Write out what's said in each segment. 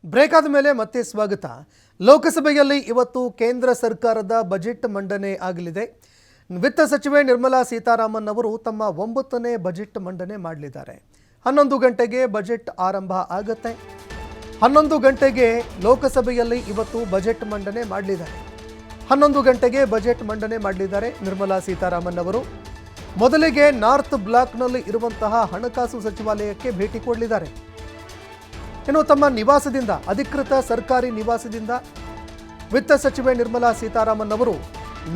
Break ಆದ ಮೇಲೆ ಮತ್ತೆ ಸ್ವಾಗತ. ಲೋಕಸಭೆಯಲ್ಲಿ ಇವತ್ತು ಕೇಂದ್ರ ಸರ್ಕಾರದ ಬಜೆಟ್ ಮಂಡನೆ ಆಗಲಿದೆ. ವಿತ್ತ ಸಚಿವೆ ನಿರ್ಮಲಾ ಸೀತಾರಾಮನ್ ಅವರು ತಮ್ಮ 9ನೇ ಬಜೆಟ್ ಮಂಡನೆ ಮಾಡಲಿದ್ದಾರೆ. 11 ಗಂಟೆಗೆ ಬಜೆಟ್ ಆರಂಭ ಆಗುತ್ತೆ. 11 ಗಂಟೆಗೆ ಲೋಕಸಭೆಯಲ್ಲಿ ಇವತ್ತು ಬಜೆಟ್ ಮಂಡನೆ ಮಾಡಲಿದ್ದಾರೆ. 11 ಗಂಟೆಗೆ ಬಜೆಟ್ ಮಂಡನೆ ಮಾಡಲಿದ್ದಾರೆ ನಿರ್ಮಲಾ ಸೀತಾರಾಮನ್ ಅವರು. ಮೊದಲಿಗೆ ನಾರ್ತ್ ಬ್ಲಾಕ್ನಲ್ಲಿ ಇರುವಂತಹ ಹಣಕಾಸು ಸಚಿವಾಲಯಕ್ಕೆ ಭೇಟಿ ಕೊಡಲಿದ್ದಾರೆ. ಇನ್ನು ತಮ್ಮ ನಿವಾಸದಿಂದ, ಅಧಿಕೃತ ಸರ್ಕಾರಿ ನಿವಾಸದಿಂದ ವಿತ್ತ ಸಚಿವೆ ನಿರ್ಮಲಾ ಸೀತಾರಾಮನ್ ಅವರು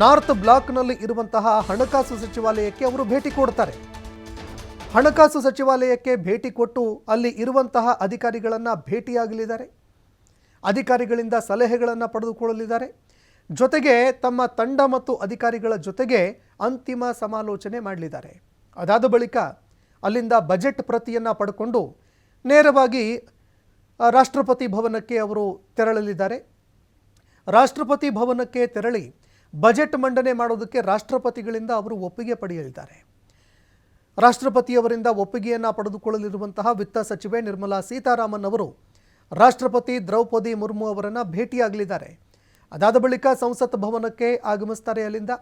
ನಾರ್ತ್ ಬ್ಲಾಕ್ನಲ್ಲಿ ಇರುವಂತಹ ಹಣಕಾಸು ಸಚಿವಾಲಯಕ್ಕೆ ಅವರು ಭೇಟಿ ಕೊಡ್ತಾರೆ. ಹಣಕಾಸು ಸಚಿವಾಲಯಕ್ಕೆ ಭೇಟಿ ಕೊಟ್ಟು ಅಲ್ಲಿ ಇರುವಂತಹ ಅಧಿಕಾರಿಗಳನ್ನು ಭೇಟಿಯಾಗಲಿದ್ದಾರೆ. ಅಧಿಕಾರಿಗಳಿಂದ ಸಲಹೆಗಳನ್ನು ಪಡೆದುಕೊಳ್ಳಲಿದ್ದಾರೆ. ಜೊತೆಗೆ ತಮ್ಮ ತಂಡ ಮತ್ತು ಅಧಿಕಾರಿಗಳ ಜೊತೆಗೆ ಅಂತಿಮ ಸಮಾಲೋಚನೆ ಮಾಡಲಿದ್ದಾರೆ. ಅದಾದ ಬಳಿಕ ಅಲ್ಲಿಂದ ಬಜೆಟ್ ಪ್ರತಿಯನ್ನು ಪಡ್ಕೊಂಡು ನೇರವಾಗಿ ರಾಷ್ಟ್ರಪತಿ ಭವನಕ್ಕೆ ಅವರು ತೆರಳಲಿದ್ದಾರೆ. ರಾಷ್ಟ್ರಪತಿ ಭವನಕ್ಕೆ ತೆರಳಿ ಬಜೆಟ್ ಮಂಡನೆ ಮಾಡೋದಕ್ಕೆ ರಾಷ್ಟ್ರಪತಿಗಳಿಂದ ಅವರು ಒಪ್ಪಿಗೆ ಪಡೆಯಲಿದ್ದಾರೆ. ರಾಷ್ಟ್ರಪತಿಯವರಿಂದ ಒಪ್ಪಿಗೆಯನ್ನು ಪಡೆದುಕೊಳ್ಳಲಿರುವಂತಹ ವಿತ್ತ ಸಚಿವೆ ನಿರ್ಮಲಾ ಸೀತಾರಾಮನ್ ಅವರು ರಾಷ್ಟ್ರಪತಿ ದ್ರೌಪದಿ ಮುರ್ಮು ಅವರನ್ನು ಭೇಟಿಯಾಗಲಿದ್ದಾರೆ. ಅದಾದ ಬಳಿಕ ಸಂಸತ್ ಭವನಕ್ಕೆ ಆಗಮಿಸ್ತಾರೆ. ಅಲ್ಲಿಂದ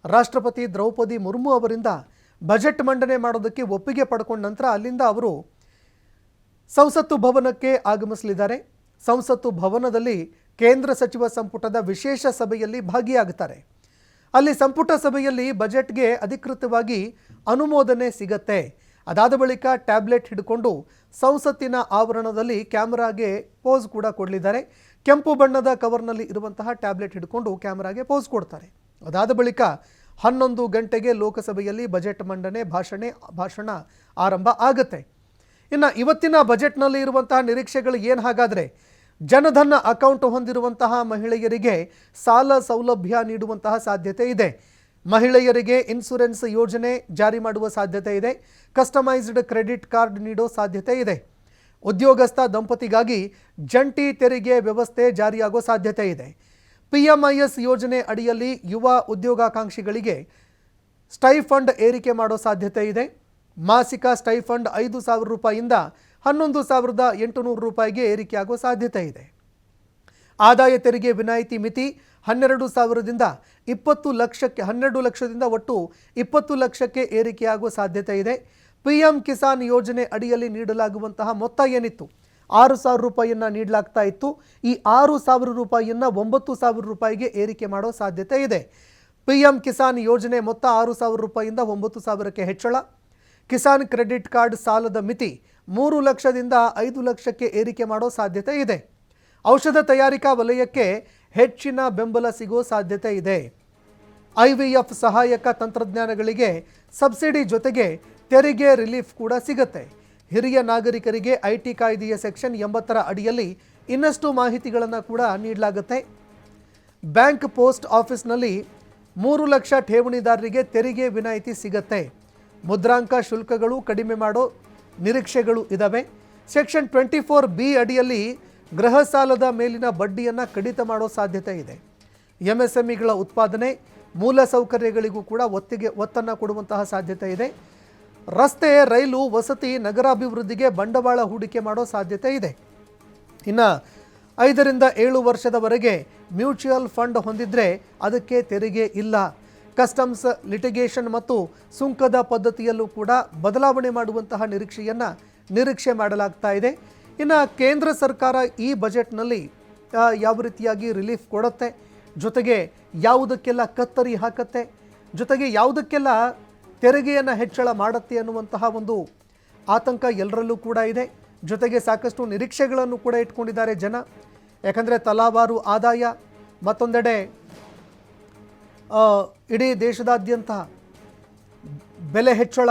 ರಾಷ್ಟ್ರಪತಿ ದ್ರೌಪದಿ ಮುರ್ಮು ಅವರಿಂದ ಬಜೆಟ್ ಮಂಡನೆ ಮಾಡೋದಕ್ಕೆ ಒಪ್ಪಿಗೆ ಪಡ್ಕೊಂಡ ನಂತರ ಅಲ್ಲಿಂದ ಅವರು ಸಂಸತ್ತು ಭವನಕ್ಕೆ ಆಗಮಿಸಲಿದ್ದಾರೆ. ಸಂಸತ್ತು ಭವನದಲ್ಲಿ ಕೇಂದ್ರ ಸಚಿವ ಸಂಪುಟದ ವಿಶೇಷ ಸಭೆಯಲ್ಲಿ ಭಾಗಿಯಾಗುತ್ತಾರೆ. ಅಲ್ಲಿ ಸಂಪುಟ ಸಭೆಯಲ್ಲಿ ಬಜೆಟ್ಗೆ ಅಧಿಕೃತವಾಗಿ ಅನುಮೋದನೆ ಸಿಗತ್ತೆ. ಅದಾದ ಬಳಿಕ ಟ್ಯಾಬ್ಲೆಟ್ ಹಿಡ್ಕೊಂಡು ಸಂಸತ್ತಿನ ಆವರಣದಲ್ಲಿ ಕ್ಯಾಮರಾಗೆ ಪೋಸ್ ಕೂಡ ಕೊಡಲಿದ್ದಾರೆ. ಕೆಂಪು ಬಣ್ಣದ ಕವರ್ನಲ್ಲಿ ಇರುವಂತಹ ಟ್ಯಾಬ್ಲೆಟ್ ಹಿಡ್ಕೊಂಡು ಕ್ಯಾಮರಾಗೆ ಪೋಸ್ ಕೊಡ್ತಾರೆ. ಅದಾದ ಬಳಿಕ 11 ಗಂಟೆಗೆ ಲೋಕಸಭೆಯಲ್ಲಿ ಬಜೆಟ್ ಮಂಡನೆ ಭಾಷಣ ಆರಂಭ ಆಗುತ್ತೆ. ಇನ್ನು ಇವತ್ತಿನ ಬಜೆಟ್ನಲ್ಲಿ ಇರುವಂತಹ ನಿರೀಕ್ಷೆಗಳು ಏನು? ಹಾಗಾದರೆ ಜನಧನ ಅಕೌಂಟ್ ಹೊಂದಿರುವಂತಹ ಮಹಿಳೆಯರಿಗೆ ಸಾಲ ಸೌಲಭ್ಯ ನೀಡುವಂತಹ ಸಾಧ್ಯತೆ ಇದೆ. ಮಹಿಳೆಯರಿಗೆ ಇನ್ಶೂರೆನ್ಸ್ ಯೋಜನೆ ಜಾರಿ ಮಾಡುವ ಸಾಧ್ಯತೆ ಇದೆ. ಕಸ್ಟಮೈಸ್ಡ್ ಕ್ರೆಡಿಟ್ ಕಾರ್ಡ್ ನೀಡೋ ಸಾಧ್ಯತೆ ಇದೆ. ಉದ್ಯೋಗಸ್ಥ ದಂಪತಿಗಾಗಿ ಜಂಟಿ ತೆರಿಗೆ ವ್ಯವಸ್ಥೆ ಜಾರಿಯಾಗೋ ಸಾಧ್ಯತೆ ಇದೆ. PMIS ಯೋಜನೆ ಅಡಿಯಲ್ಲಿ ಯುವ ಉದ್ಯೋಗಾಕಾಂಕ್ಷಿಗಳಿಗೆ ಸ್ಟೈಫಂಡ್ ಏರಿಕೆ ಮಾಡೋ ಸಾಧ್ಯತೆ ಇದೆ. ಮಾಸಿಕ ಸ್ಟೈಫಂಡ್ 5,000 ರೂಪಾಯಿಯಿಂದ 11,800 ರೂಪಾಯಿಗೆ ಏರಿಕೆಯಾಗುವ ಸಾಧ್ಯತೆ ಇದೆ. ಆದಾಯ ತೆರಿಗೆ ವಿನಾಯಿತಿ ಮಿತಿ 12,000ದಿಂದ 20 ಲಕ್ಷಕ್ಕೆ 12 ಲಕ್ಷದಿಂದ ಒಟ್ಟು 20 ಲಕ್ಷಕ್ಕೆ ಏರಿಕೆಯಾಗುವ ಸಾಧ್ಯತೆ ಇದೆ. PM ಕಿಸಾನ್ ಯೋಜನೆ ಅಡಿಯಲ್ಲಿ ನೀಡಲಾಗುವಂತಹ ಮೊತ್ತ ಏನಿತ್ತು 6,000 ರೂಪಾಯಿಯನ್ನು ನೀಡಲಾಗ್ತಾ ಇತ್ತು. ಈ 6,000 ರೂಪಾಯಿಯನ್ನು 9,000 ರೂಪಾಯಿಗೆ ಏರಿಕೆ ಮಾಡೋ ಸಾಧ್ಯತೆ ಇದೆ. PM ಕಿಸಾನ್ ಯೋಜನೆ ಮೊತ್ತ 6,000 ರೂಪಾಯಿಯಿಂದ 9,000ಕ್ಕೆ ಹೆಚ್ಚಳ. ಕಿಸಾನ್ ಕ್ರೆಡಿಟ್ ಕಾರ್ಡ್ ಸಾಲದ ಮಿತಿ 3 ಲಕ್ಷದಿಂದ 5 ಲಕ್ಷಕ್ಕೆ ಏರಿಕೆ ಮಾಡೋ ಸಾಧ್ಯತೆ ಇದೆ. ಔಷಧ ತಯಾರಿಕಾ ವಲಯಕ್ಕೆ ಹೆಚ್ಚಿನ ಬೆಂಬಲ ಸಿಗೋ ಸಾಧ್ಯತೆ ಇದೆ. IVF ಸಹಾಯಕ ತಂತ್ರಜ್ಞಾನಗಳಿಗೆ ಸಬ್ಸಿಡಿ ಜೊತೆಗೆ ತೆರಿಗೆ ರಿಲೀಫ್ ಕೂಡ ಸಿಗುತ್ತೆ. ಹಿರಿಯ ನಾಗರಿಕರಿಗೆ IT ಕಾಯ್ದೆಯ ಸೆಕ್ಷನ್ 80ರ ಅಡಿಯಲ್ಲಿ ಇನ್ನಷ್ಟು ಮಾಹಿತಿಗಳನ್ನು ಕೂಡ ನೀಡಲಾಗುತ್ತೆ. ಬ್ಯಾಂಕ್ ಪೋಸ್ಟ್ ಆಫೀಸ್ನಲ್ಲಿ 3 ಲಕ್ಷ ಠೇವಣಿದಾರರಿಗೆ ತೆರಿಗೆ ವಿನಾಯಿತಿ ಸಿಗುತ್ತೆ. ಮುದ್ರಾಂಕ ಶುಲ್ಕಗಳು ಕಡಿಮೆ ಮಾಡೋ ನಿರೀಕ್ಷೆಗಳು ಇದ್ದಾವೆ. ಸೆಕ್ಷನ್ 24B ಅಡಿಯಲ್ಲಿ ಗೃಹ ಸಾಲದ ಮೇಲಿನ ಬಡ್ಡಿಯನ್ನು ಕಡಿತ ಮಾಡೋ ಸಾಧ್ಯತೆ ಇದೆ. MSMEಗಳ ಉತ್ಪಾದನೆ ಮೂಲಸೌಕರ್ಯಗಳಿಗೂ ಕೂಡ ಒತ್ತನ್ನು ಕೊಡುವಂತಹ ಸಾಧ್ಯತೆ ಇದೆ. ರಸ್ತೆ, ರೈಲು, ವಸತಿ, ನಗರಾಭಿವೃದ್ಧಿಗೆ ಬಂಡವಾಳ ಹೂಡಿಕೆ ಮಾಡೋ ಸಾಧ್ಯತೆ ಇದೆ. ಇನ್ನು 5ರಿಂದ 7 ವರ್ಷದವರೆಗೆ ಮ್ಯೂಚುವಲ್ ಫಂಡ್ ಹೊಂದಿದ್ರೆ ಅದಕ್ಕೆ ತೆರಿಗೆ ಇಲ್ಲ. ಕಸ್ಟಮ್ಸ್, ಲಿಟಿಗೇಷನ್ ಮತ್ತು ಸುಂಕದ ಪದ್ಧತಿಯಲ್ಲೂ ಕೂಡ ಬದಲಾವಣೆ ಮಾಡುವಂತಹ ನಿರೀಕ್ಷೆ ಮಾಡಲಾಗ್ತಾ ಇದೆ. ಇನ್ನು ಕೇಂದ್ರ ಸರ್ಕಾರ ಈ ಬಜೆಟ್ನಲ್ಲಿ ಯಾವ ರೀತಿಯಾಗಿ ರಿಲೀಫ್ ಕೊಡುತ್ತೆ, ಜೊತೆಗೆ ಯಾವುದಕ್ಕೆಲ್ಲ ಕತ್ತರಿ ಹಾಕತ್ತೆ, ಜೊತೆಗೆ ಯಾವುದಕ್ಕೆಲ್ಲ ತೆರಿಗೆಯನ್ನು ಹೆಚ್ಚಳ ಮಾಡುತ್ತೆ ಅನ್ನುವಂತಹ ಒಂದು ಆತಂಕ ಎಲ್ಲರಲ್ಲೂ ಕೂಡ ಇದೆ. ಜೊತೆಗೆ ಸಾಕಷ್ಟು ನಿರೀಕ್ಷೆಗಳನ್ನು ಕೂಡ ಇಟ್ಕೊಂಡಿದ್ದಾರೆ ಜನ. ಯಾಕಂದರೆ ತಲಾವಾರು ಆದಾಯ, ಮತ್ತೊಂದೆಡೆ ಇಡೀ ದೇಶದಾದ್ಯಂತ ಬೆಲೆ ಹೆಚ್ಚಳ,